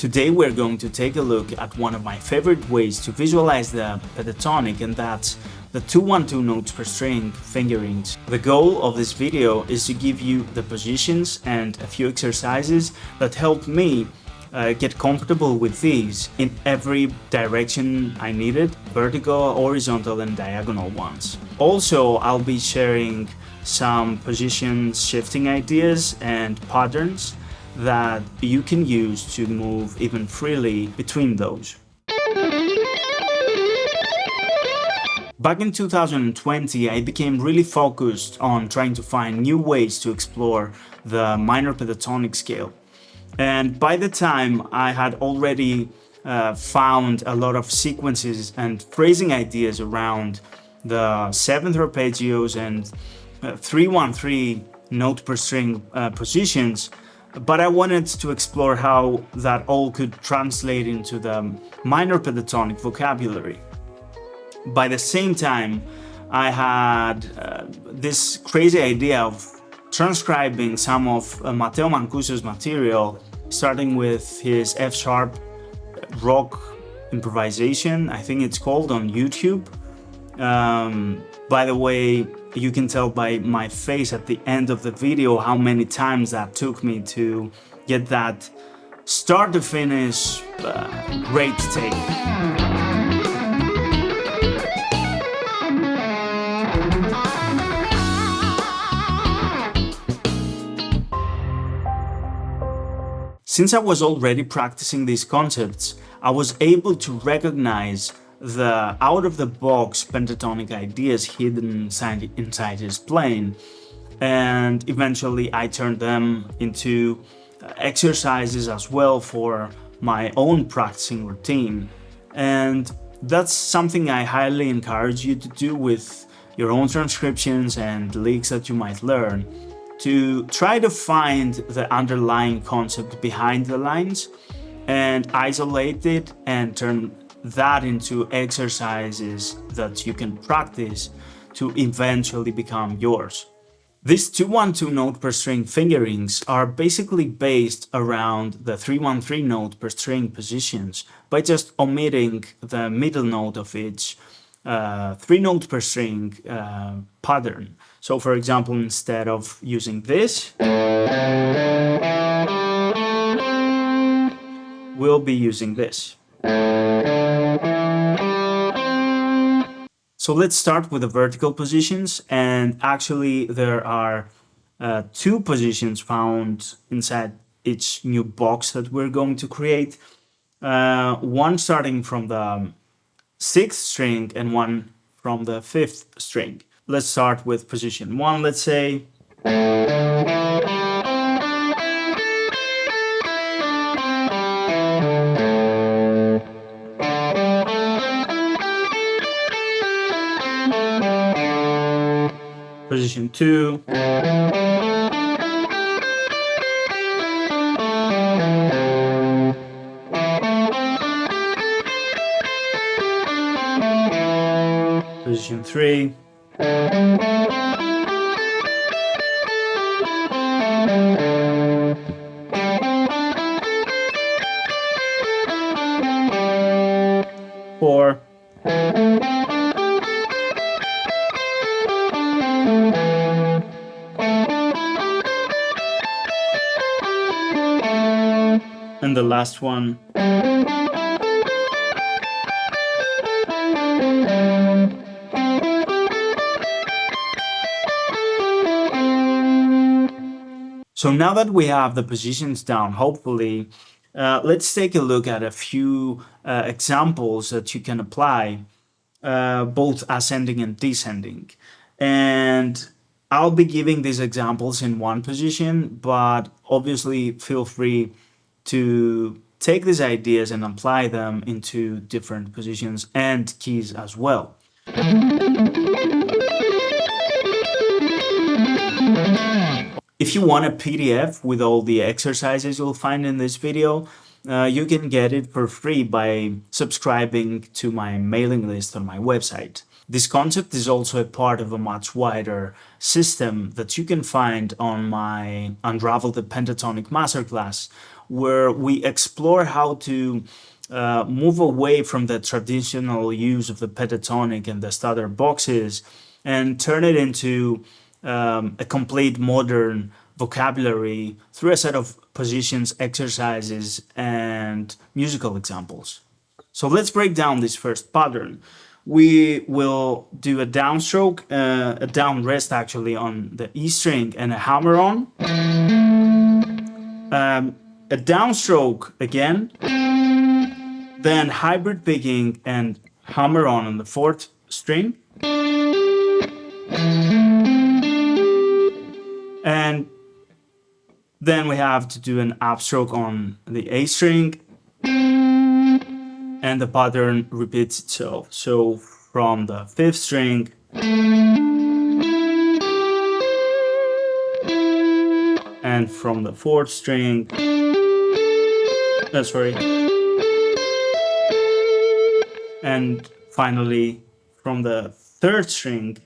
Today we're going to take a look at one of my favorite ways to visualize the pentatonic, and that's the 2-1-2 notes per string fingerings. The goal of this video is to give you the positions and a few exercises that help me get comfortable with these in every direction I needed, vertical, horizontal and diagonal ones. Also, I'll be sharing some position shifting ideas and patterns that you can use to move even freely between those. Back in 2020, I became really focused on trying to find new ways to explore the minor pentatonic scale. And by the time I had already found a lot of sequences and phrasing ideas around the 7th arpeggios and 3-1-3 note per string positions, but I wanted to explore how that all could translate into the minor pentatonic vocabulary. By the same time, I had this crazy idea of transcribing some of Matteo Mancuso's material, starting with his F-sharp rock improvisation, I think it's called, on YouTube. By the way, you can tell by my face at the end of the video how many times that took me to get that start to finish great take. Since I was already practicing these concepts, I was able to recognize the out-of-the-box pentatonic ideas hidden inside his playing, and eventually I turned them into exercises as well for my own practicing routine. And that's something I highly encourage you to do with your own transcriptions and licks that you might learn, to try to find the underlying concept behind the lines and isolate it and turn that into exercises that you can practice to eventually become yours. These 2-1-2 note per string fingerings are basically based around the 3-1-3 note per string positions by just omitting the middle note of each 3 note per string pattern. So for example, instead of using this, we'll be using this. So let's start with the vertical positions, and actually there are 2 positions found inside each new box that we're going to create. One starting from the 6th string and one from the 5th string. Let's start with position 1, let's say. Position 2. Position 3. Four. And the last one. So now that we have the positions down, hopefully, let's take a look at a few examples that you can apply, both ascending and descending. And I'll be giving these examples in one position, but obviously feel free to take these ideas and apply them into different positions and keys as well. If you want a PDF with all the exercises you'll find in this video, you can get it for free by subscribing to my mailing list on my website. This concept is also a part of a much wider system that you can find on my Unravel the Pentatonic Masterclass, where we explore how to move away from the traditional use of the pentatonic and the stutter boxes and turn it into a complete modern vocabulary through a set of positions, exercises, and musical examples. So let's break down this first pattern. We will do a downstroke, a down rest actually on the E string and a hammer on. A downstroke again, then hybrid picking and hammer on the fourth string. And then we have to do an upstroke on the A string, and the pattern repeats itself. So from the fifth string and from the fourth string, and finally from the third string.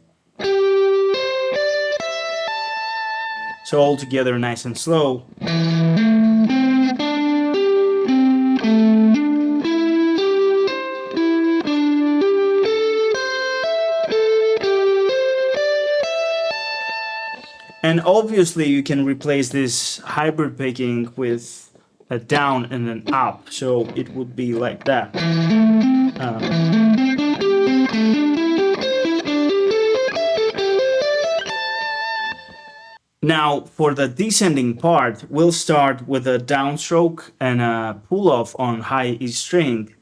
So all together nice and slow. And obviously you can replace this hybrid picking with a down and an up, so it would be like that. Now for the descending part, we'll start with a downstroke and a pull-off on high E string,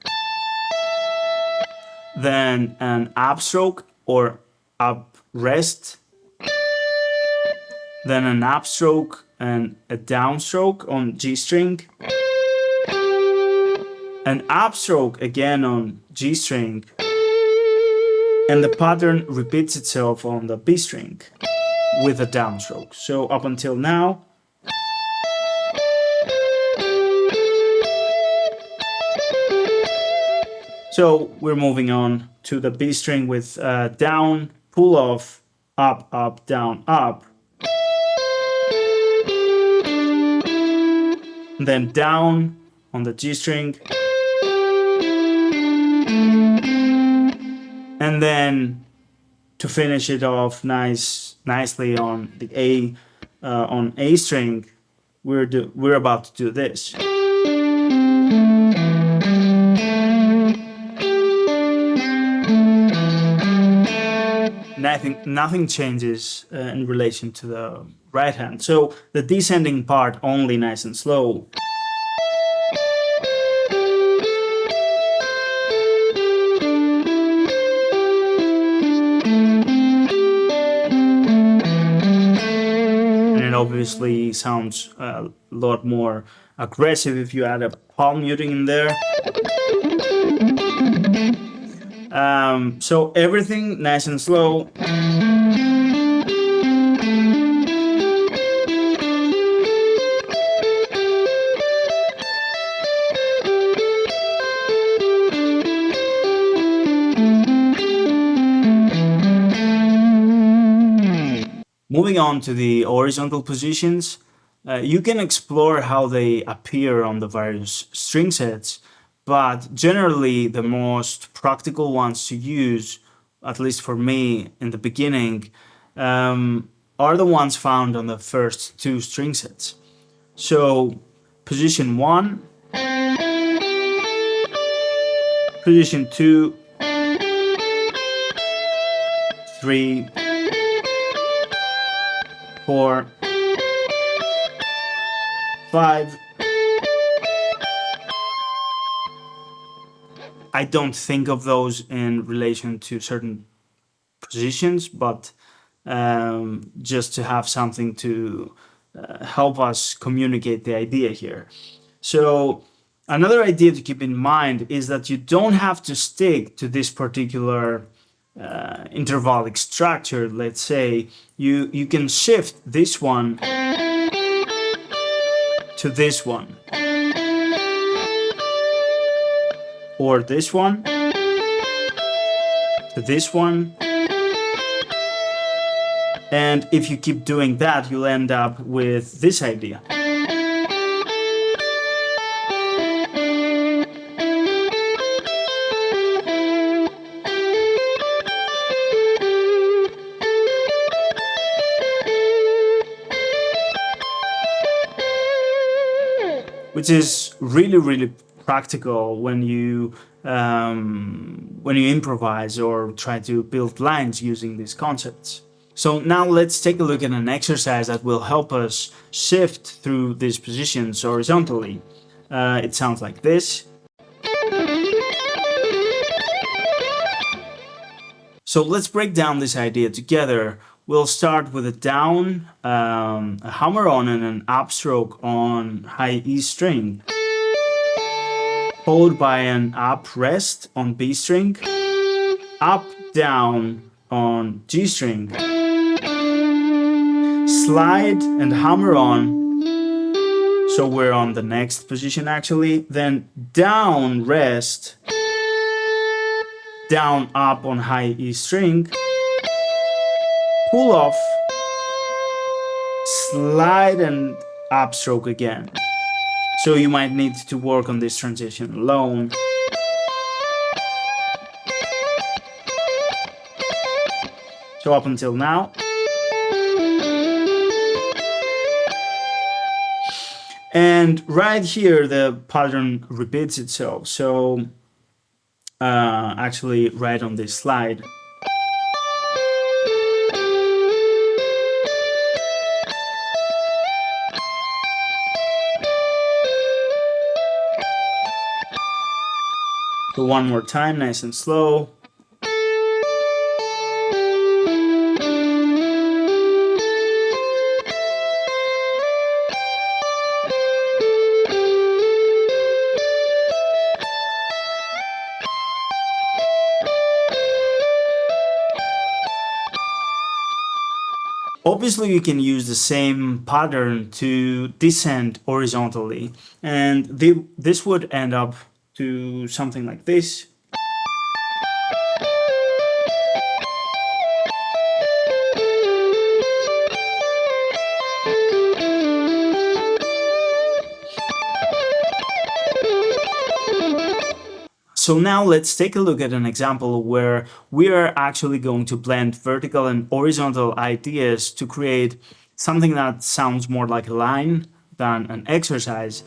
then an upstroke or up rest, then an upstroke and a downstroke on G string, an upstroke again on G string, and the pattern repeats itself on the B string with a downstroke. So up until now. So we're moving on to the B string with down, pull off, up, up, down, up. Then down on the G string. And then to finish it off nicely on the A string, we're about to do this. Nothing changes in relation to the right hand. So the descending part only nice and slow. Obviously sounds a lot more aggressive if you add a palm muting in there. So everything nice and slow. Moving on to the horizontal positions, you can explore how they appear on the various string sets, but generally the most practical ones to use, at least for me in the beginning, are the ones found on the first two string sets. So position 1, position 2, 3, 4, 5. I don't think of those in relation to certain positions, but just to have something to help us communicate the idea here. So another idea to keep in mind is that you don't have to stick to this particular intervallic structure. Let's say you can shift this one to this one, or this one to this one, and if you keep doing that, you'll end up with this idea. which is really practical when you improvise or try to build lines using these concepts. So now let's take a look at an exercise that will help us shift through these positions horizontally. It sounds like this. So let's break down this idea together. We'll start with a down, a hammer-on and an upstroke on high E string, followed by an up rest on B string, up, down on G string, slide and hammer on, so we're on the next position actually, then down rest, down up on high E string, pull off, slide and upstroke again. So you might need to work on this transition alone. So up until now. And right here the pattern repeats itself. So actually right on this slide. So one more time, nice and slow. Obviously, you can use the same pattern to descend horizontally, and this would end up to something like this. So now let's take a look at an example where we are actually going to blend vertical and horizontal ideas to create something that sounds more like a line than an exercise.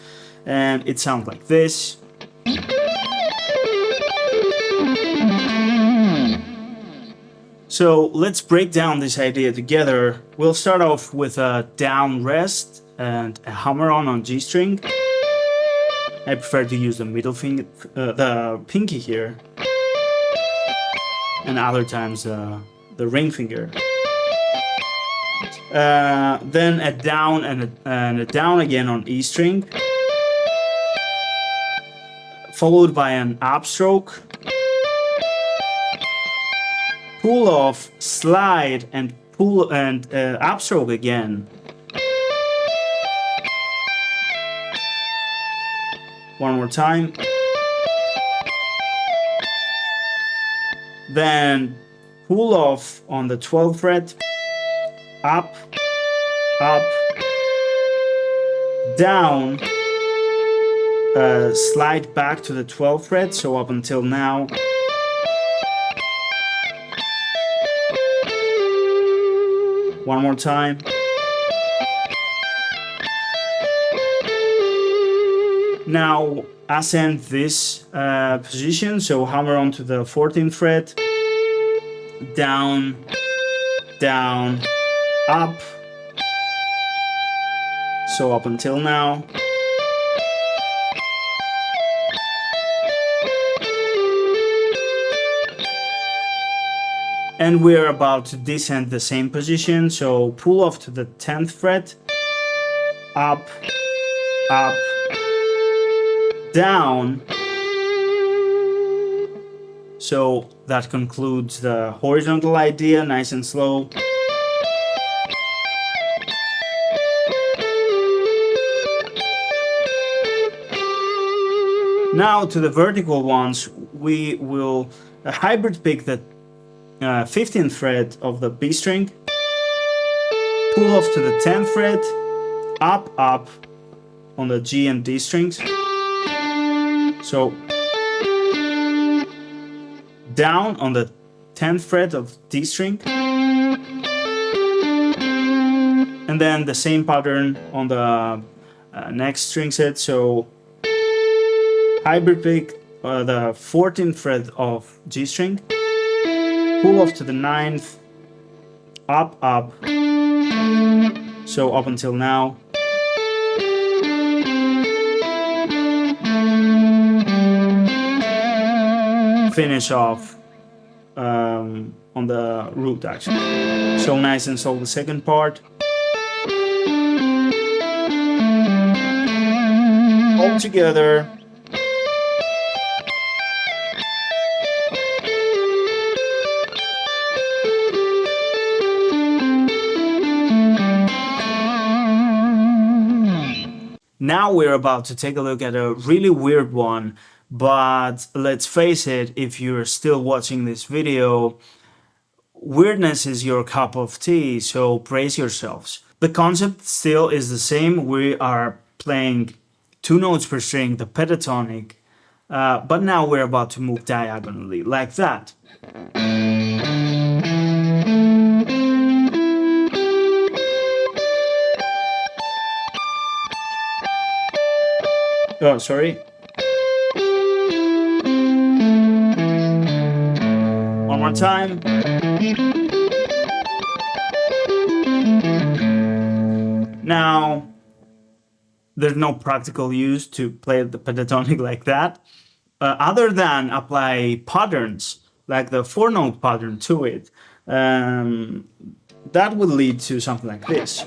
And it sounds like this. So let's break down this idea together. We'll start off with a down rest and a hammer on G string. I prefer to use the middle finger, the pinky here, and other times the ring finger. Then a down and a down again on E string, followed by an upstroke, pull off, slide, and pull and upstroke again. One more time. Then pull off on the 12th fret, up, up, down, slide back to the 12th fret, so up until now. One more time. Now ascend this position, so hammer onto the 14th fret, down, down, up, so up until now. And we're about to descend the same position, so pull off to the 10th fret, up, up, down. So that concludes the horizontal idea, nice and slow. Now to the vertical ones, we will hybrid pick the 15th fret of the B string, pull off to the 10th fret, up, up on the G and D strings. So down on the 10th fret of D string, and then the same pattern on the next string set. So hybrid pick the 14th fret of G string, pull off to the 9th, up, up, so up until now. Finish off on the root actually. So nice and slow the second part. All together. Now we're about to take a look at a really weird one, but let's face it, if you're still watching this video, weirdness is your cup of tea, so brace yourselves. The concept still is the same. We are playing 2 notes per string, the pentatonic, but now we're about to move diagonally, like that. Oh, sorry. One more time. Now, there's no practical use to play the pentatonic like that, other than apply patterns, like the 4-note pattern to it. That would lead to something like this.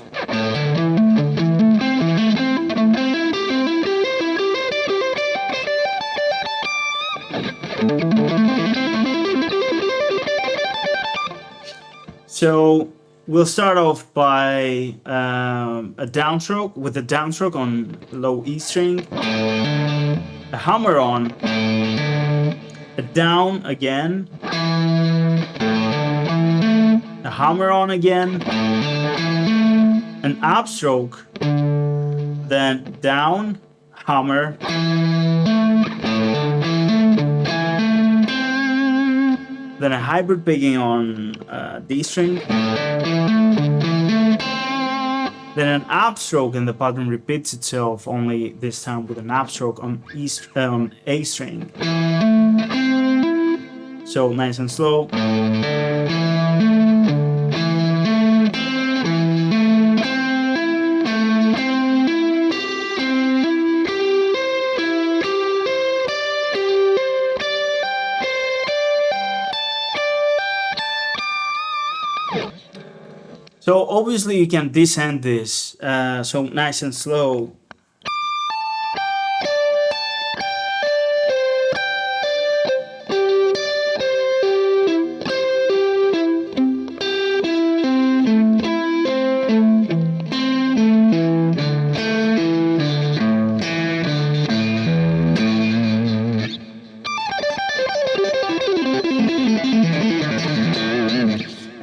So we'll start off by a downstroke, with a downstroke on low E string, a hammer on, a down again, a hammer on again, an upstroke, then down, hammer, then a hybrid picking on D string, then an upstroke, and the pattern repeats itself, only this time with an upstroke on A string. So nice and slow. So obviously you can descend this, so nice and slow.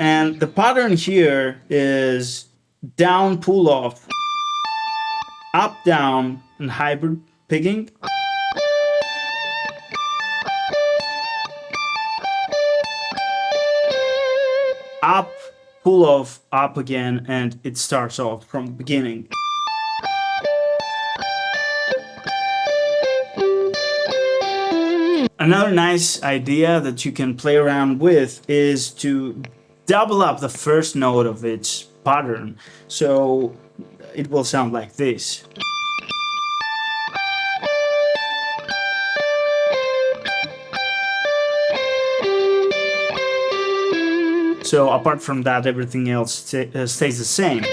And the pattern here is down, pull off, up, down, and hybrid picking. Up, pull off, up again, and it starts off from the beginning. Another nice idea that you can play around with is to double up the first note of each pattern, so it will sound like this. So apart from that, everything else stays the same.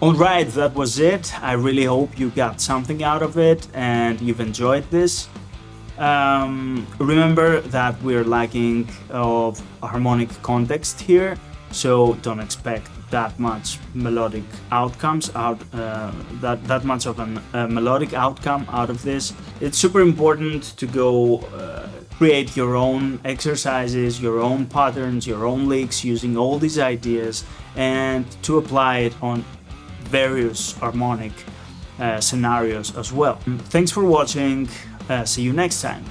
Alright, that was it. I really hope you got something out of it and you've enjoyed this. Remember that we're lacking of harmonic context here, so don't expect that much melodic outcomes that much of a melodic outcome out of this. It's super important to go create your own exercises, your own patterns, your own licks using all these ideas, and to apply it on various harmonic scenarios as well. Thanks for watching. See you next time.